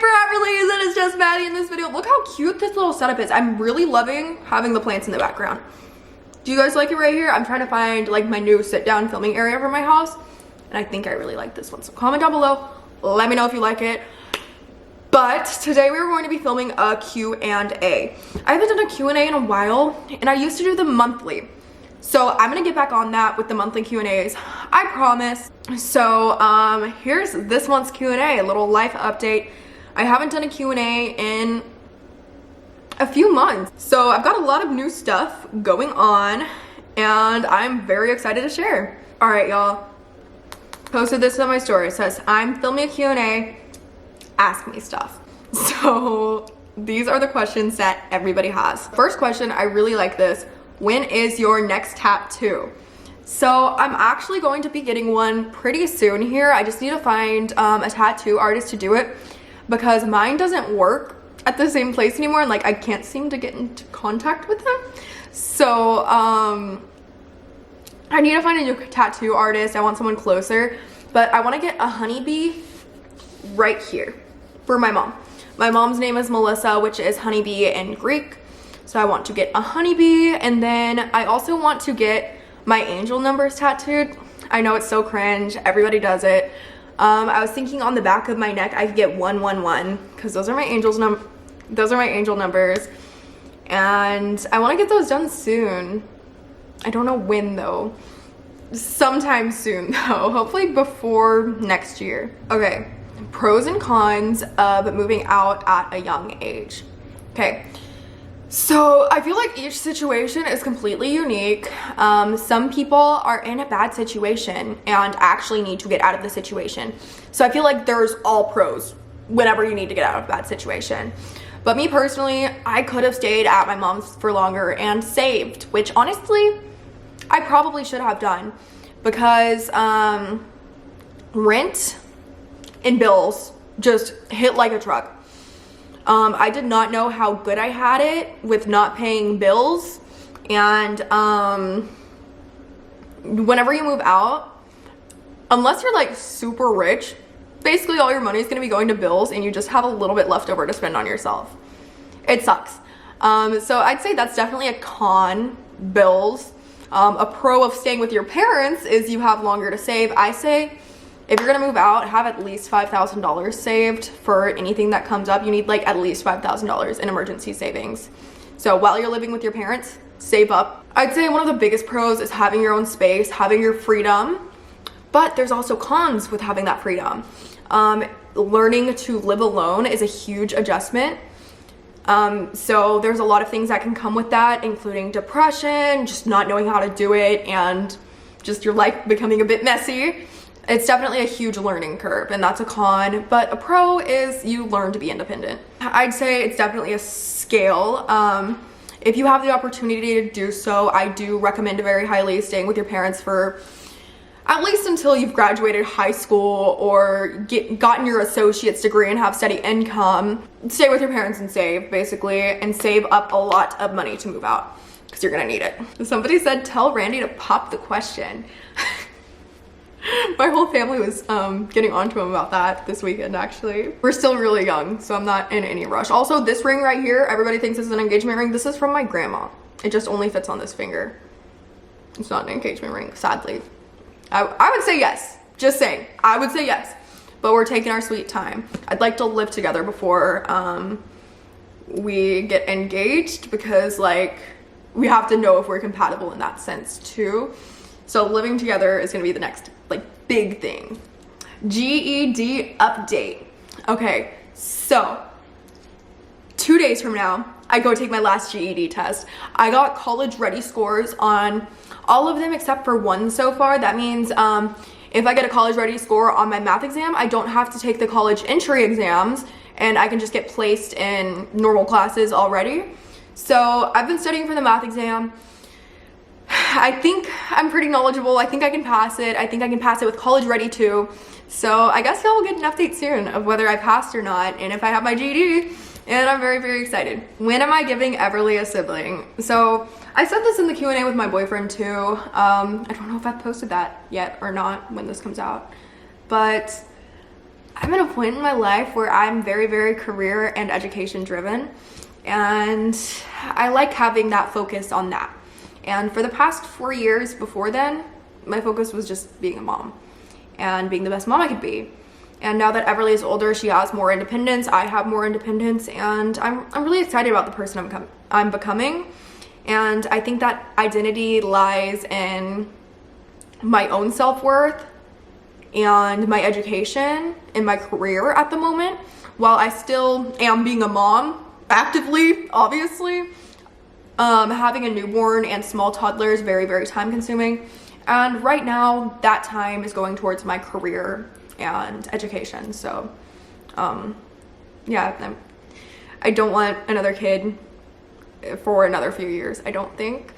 for Everly's, and it's just Maddie in this video. Look how cute this little setup is. I'm really loving having the plants in the background. Do you guys like it right here? I'm trying to find like my new sit down filming area for my house, and I think I really like this one. So comment down below, let me know if you like it. But today we are going to be filming a Q&A. I haven't done a Q&A in a while, and I used to do them monthly. So I'm gonna get back on that with the monthly Q&As, I promise. So here's this month's Q&A, a little life update. I haven't done a Q&A in a few months. So I've got a lot of new stuff going on, and I'm very excited to share. All right, y'all. Posted this on my story. It says, I'm filming a Q&A, ask me stuff. So these are the questions that everybody has. First question, I really like this. When is your next tattoo? So I'm actually going to be getting one pretty soon here. I just need to find a tattoo artist to do it because mine doesn't work at the same place anymore, and like I can't seem to get into contact with them. So I need to find a new tattoo artist. I want someone closer, but I want to get a honeybee right here for my mom. My mom's name is Melissa, which is honeybee in Greek. So I want to get a honeybee, and then I also want to get my angel numbers tattooed. I know it's so cringe, everybody does it. I was thinking on the back of my neck I could get 111 because those are my angel numbers, and I want to get those done soon. I don't know when though. Sometime soon though, hopefully before next year. Okay, pros and cons of moving out at a young age. Okay. So I feel like each situation is completely unique. Some people are in a bad situation and actually need to get out of the situation. So I feel like there's all pros whenever you need to get out of a bad situation. But me personally, I could have stayed at my mom's for longer and saved, which honestly, I probably should have done because rent and bills just hit like a truck. I did not know how good I had it with not paying bills, and whenever you move out, unless you're like super rich, basically all your money is going to be going to bills and you just have a little bit left over to spend on yourself. It sucks. So I'd say that's definitely a con, bills. A pro of staying with your parents is you have longer to save. I say if you're gonna move out, have at least $5,000 saved for anything that comes up. You need like at least $5,000 in emergency savings. So while you're living with your parents, save up. I'd say one of the biggest pros is having your own space, having your freedom, but there's also cons with having that freedom. Learning to live alone is a huge adjustment. So there's a lot of things that can come with that, including depression, just not knowing how to do it, and just your life becoming a bit messy. It's definitely a huge learning curve, and that's a con, but a pro is you learn to be independent. I'd say it's definitely a scale. If you have the opportunity to do so, I do recommend very highly staying with your parents for at least until you've graduated high school or gotten your associate's degree and have steady income. Stay with your parents and save, basically, and save up a lot of money to move out because you're gonna need it. Somebody said, tell Randy to pop the question. My whole family was getting onto him about that this weekend, actually. We're still really young, so I'm not in any rush. Also, this ring right here, everybody thinks this is an engagement ring. This is from my grandma. It just only fits on this finger. It's not an engagement ring, sadly. I would say yes. Just saying. I would say yes. But we're taking our sweet time. I'd like to live together before we get engaged because, like, we have to know if we're compatible in that sense, too. So living together is going to be the next, like, big thing. GED update. Okay, so 2 days from now, I go take my last GED test. I got college ready scores on all of them except for one so far. That means if I get a college ready score on my math exam, I don't have to take the college entry exams, and I can just get placed in normal classes already. So I've been studying for the math exam. I think I'm pretty knowledgeable. I think I can pass it. I think I can pass it with college ready too. So I guess y'all will get an update soon of whether I passed or not, and if I have my GED, and I'm very, very excited. When am I giving Everly a sibling? So I said this in the Q&A with my boyfriend too. I don't know if I've posted that yet or not when this comes out, but I'm at a point in my life where I'm very, very career and education driven, and I like having that focus on that. And for the past 4 years before then, my focus was just being a mom and being the best mom I could be. And now that Everly is older, she has more independence, I have more independence, and I'm really excited about the person I'm becoming. And I think that identity lies in my own self-worth and my education and my career at the moment, while I still am being a mom actively, obviously. Having a newborn and small toddler is very, very time consuming. And right now that time is going towards my career and education. So yeah, I don't want another kid for another few years, I don't think.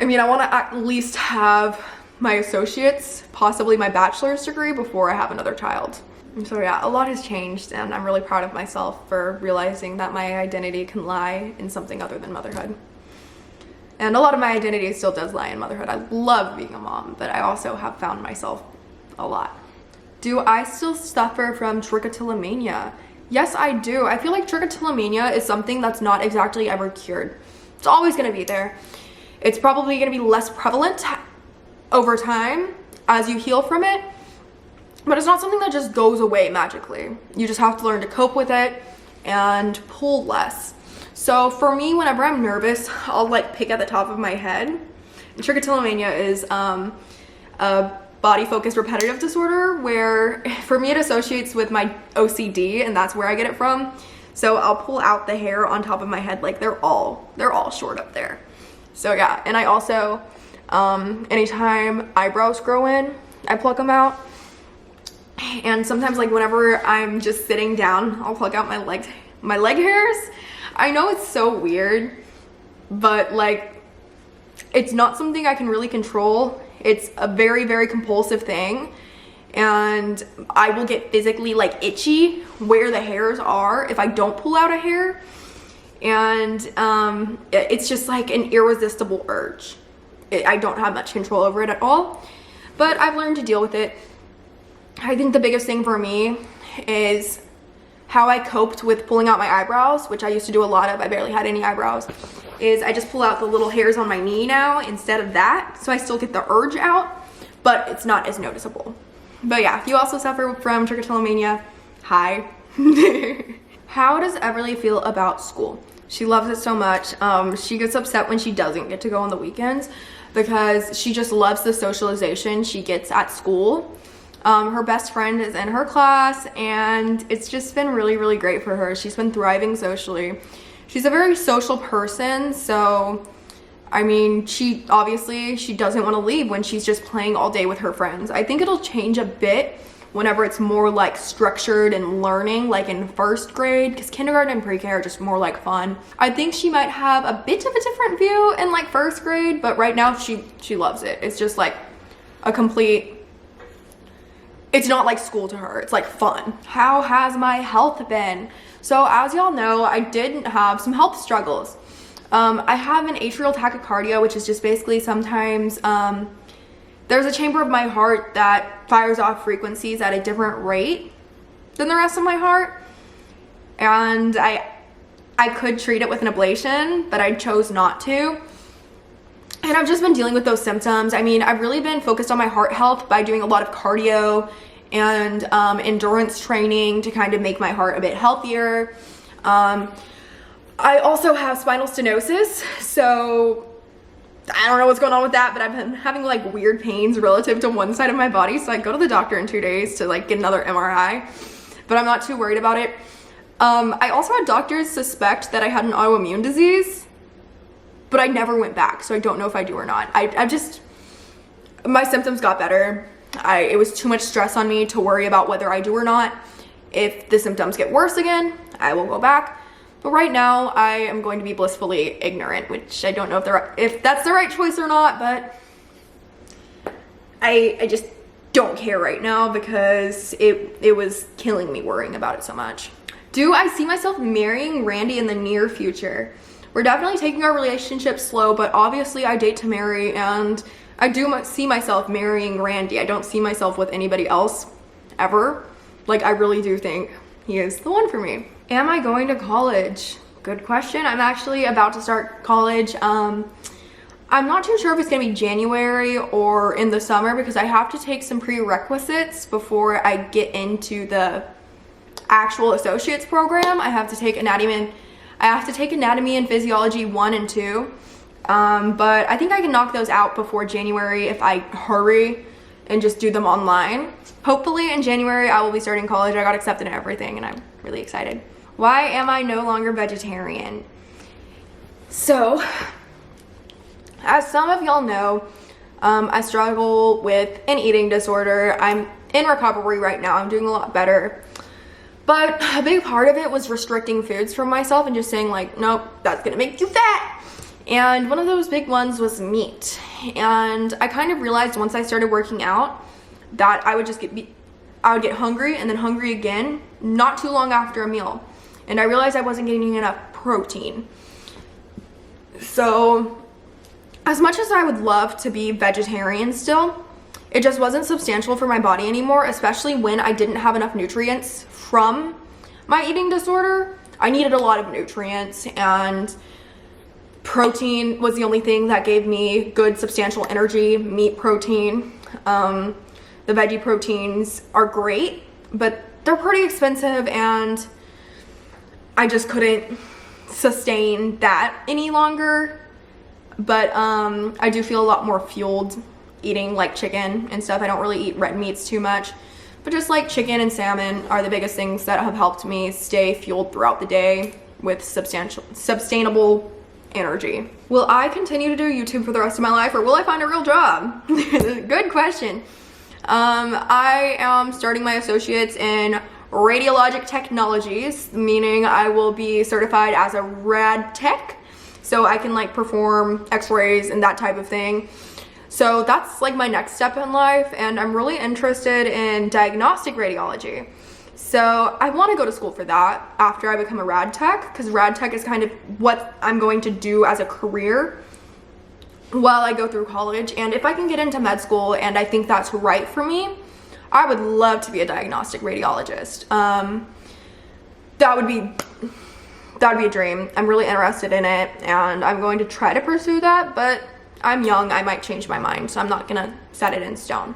I mean, I want to at least have my associates, possibly my bachelor's degree, before I have another child. So yeah, a lot has changed, and I'm really proud of myself for realizing that my identity can lie in something other than motherhood. And a lot of my identity still does lie in motherhood. I love being a mom, but I also have found myself a lot. Do I still suffer from trichotillomania? Yes, I do. I feel like trichotillomania is something that's not exactly ever cured. It's always going to be there. It's probably going to be less prevalent over time as you heal from it, but it's not something that just goes away magically. You just have to learn to cope with it and pull less. So for me, whenever I'm nervous, I'll like pick at the top of my head. And trichotillomania is a body focused repetitive disorder where for me it associates with my OCD, and that's where I get it from. So I'll pull out the hair on top of my head, like they're all short up there. So yeah, and I also anytime eyebrows grow in, I pluck them out. And sometimes, like whenever I'm just sitting down, I'll pluck out my leg hairs. I know it's so weird, but like it's not something I can really control. It's a very, very compulsive thing, and I will get physically like itchy where the hairs are if I don't pull out a hair. And it's just like an irresistible urge. I don't have much control over it at all, but I've learned to deal with it. I think the biggest thing for me is how I coped with pulling out my eyebrows, which I used to do a lot of. I barely had any eyebrows. Is I just pull out the little hairs on my knee now instead of that, so I still get the urge out, but it's not as noticeable. But yeah, if you also suffer from trichotillomania, hi. How does Everly feel about school? She loves it so much. She gets upset when she doesn't get to go on the weekends because she just loves the socialization she gets at school. Her best friend is in her class, and it's just been really, really great for her. She's been thriving socially. She's a very social person, so I mean, she doesn't want to leave when she's just playing all day with her friends. I think it'll change a bit whenever it's more like structured and learning, like in first grade, because kindergarten and pre-K are just more like fun. I think she might have a bit of a different view in like first grade, but right now she loves it. It's just like a complete, it's not like school to her, it's like fun. How has my health been? So as y'all know, I did have some health struggles. I have an atrial tachycardia, which is just basically sometimes there's a chamber of my heart that fires off frequencies at a different rate than the rest of my heart. And I could treat it with an ablation, but I chose not to. And I've just been dealing with those symptoms. I mean, I've really been focused on my heart health by doing a lot of cardio and endurance training to kind of make my heart a bit healthier. I also have spinal stenosis, so I don't know what's going on with that, but I've been having like weird pains relative to one side of my body, so I go to the doctor in 2 days to like get another MRI, but I'm not too worried about it. I also had doctors suspect that I had an autoimmune disease, but I never went back, so I don't know if I do or not. My symptoms got better. It was too much stress on me to worry about whether I do or not. If the symptoms get worse again, I will go back. But right now, I am going to be blissfully ignorant, which I don't know if that's the right choice or not, but I just don't care right now because it was killing me worrying about it so much. Do I see myself marrying Randy in the near future? We're definitely taking our relationship slow, but obviously I date to marry, and I do see myself marrying Randy. I don't see myself with anybody else ever. Like, I really do think he is the one for me. Am I going to college? Good question. I'm actually about to start college. I'm not too sure if it's gonna be January or in the summer because I have to take some prerequisites before I get into the actual associate's program. I have to take anatomy and physiology 1 and 2. But I think I can knock those out before January if I hurry and just do them online. Hopefully in January I will be starting college. I got accepted and everything and I'm really excited. Why am I no longer vegetarian? So, as some of y'all know, I struggle with an eating disorder. I'm in recovery right now. I'm doing a lot better. But a big part of it was restricting foods from myself and just saying like, nope, that's gonna make you fat. And one of those big ones was meat. And I kind of realized once I started working out that I would get hungry and then hungry again, not too long after a meal. And I realized I wasn't getting enough protein. So, as much as I would love to be vegetarian still, it just wasn't substantial for my body anymore, especially when I didn't have enough nutrients from my eating disorder. I needed a lot of nutrients, and protein was the only thing that gave me good substantial energy. Meat protein, the veggie proteins are great, but they're pretty expensive and I just couldn't sustain that any longer. But I do feel a lot more fueled eating like chicken and stuff. I don't really eat red meats too much, but just like chicken and salmon are the biggest things that have helped me stay fueled throughout the day with sustainable energy. Will I continue to do YouTube for the rest of my life or will I find a real job? Good question. I am starting my associates in radiologic technologies, meaning I will be certified as a rad tech, so I can like perform x-rays and that type of thing. So that's like my next step in life, and I'm really interested in diagnostic radiology. So I want to go to school for that after I become a rad tech, because rad tech is kind of what I'm going to do as a career while I go through college. And if I can get into med school and I think that's right for me, I would love to be a diagnostic radiologist. That would be a dream. I'm really interested in it and I'm going to try to pursue that, but I'm young, I might change my mind, so I'm not gonna set it in stone.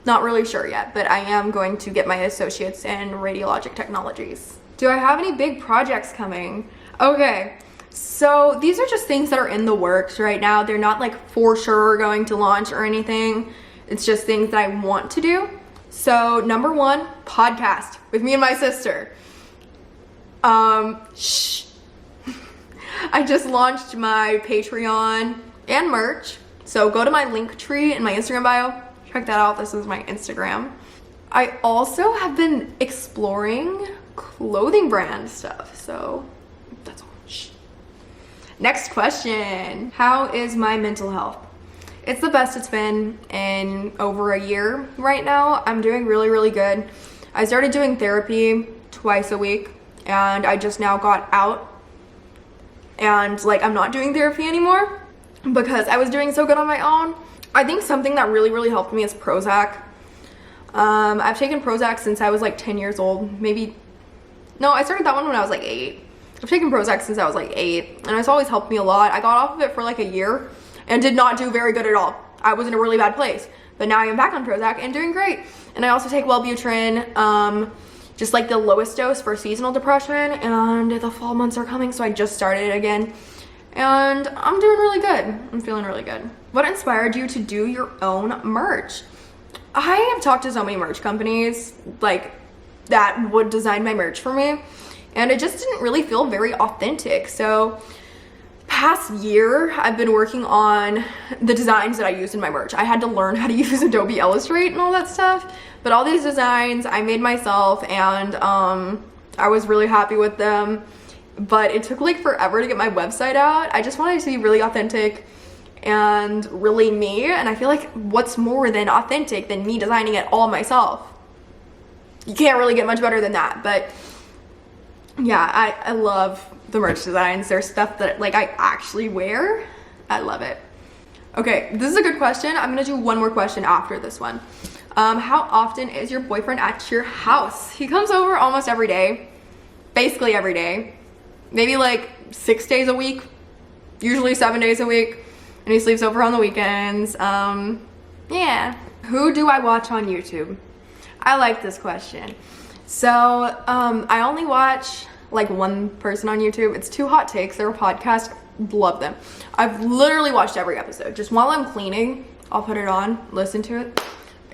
Not really sure yet, but I am going to get my associates in radiologic technologies. Do I have any big projects coming? Okay, so these are just things that are in the works right now. They're not like for sure going to launch or anything. It's just things that I want to do. So number 1, podcast with me and my sister. Shh. I just launched my Patreon and merch. So go to my link tree in my Instagram bio. Check that out. This is my Instagram. I also have been exploring clothing brand stuff. So that's all. Shh. Next question. How is my mental health? It's the best it's been in over a year right now. I'm doing really, really good. I started doing therapy twice a week and I just now got out and like I'm not doing therapy anymore because I was doing so good on my own. I think something that really, really helped me is Prozac. I've taken Prozac since I was like 10 years old. Maybe, no, I started that one when I was like 8. I've taken Prozac since I was like 8 and it's always helped me a lot. I got off of it for like a year and did not do very good at all. I was in a really bad place, but now I am back on Prozac and doing great. And I also take Wellbutrin, just like the lowest dose for seasonal depression, and the fall months are coming, so I just started it again. And I'm doing really good. I'm feeling really good. What inspired you to do your own merch? I have talked to so many merch companies like that would design my merch for me, and it just didn't really feel very authentic. So past year, I've been working on the designs that I use in my merch. I had to learn how to use Adobe Illustrate and all that stuff, but all these designs I made myself, and I was really happy with them. But it took like forever to get my website out. I just wanted it to be really authentic and really me, and I feel like what's more than authentic than me designing it all myself? You can't really get much better than that. But yeah, I love the merch designs. There's stuff that like I actually wear. I love it. Okay, this is a good question. I'm gonna do one more question after this one. How often is your boyfriend at your house? He comes over almost every day, basically every day, maybe like 6 days a week, usually 7 days a week, and he sleeps over on the weekends. Yeah. Who do I watch on YouTube? I like this question. So I only watch like one person on YouTube. It's Two Hot Takes. They're a podcast. Love them. I've literally watched every episode. Just while I'm cleaning, I'll put it on, listen to it.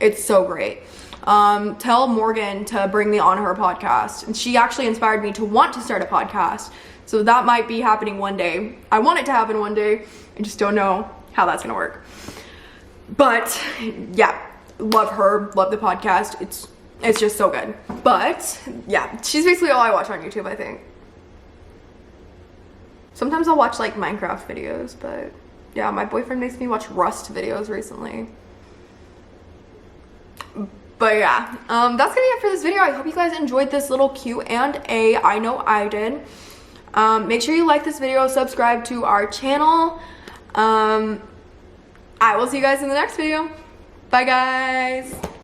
It's so great. Tell Morgan to bring me on her podcast. And she actually inspired me to want to start a podcast. So that might be happening one day. I want it to happen one day. I just don't know how that's gonna work. But yeah, love her, love the podcast. It's just so good. But yeah, she's basically all I watch on YouTube, I think. Sometimes I'll watch like Minecraft videos, but yeah, my boyfriend makes me watch Rust videos recently. But yeah, that's gonna be it for this video. I hope you guys enjoyed this little Q&A. I know I did. Make sure you like this video, subscribe to our channel. I will see you guys in the next video. Bye guys.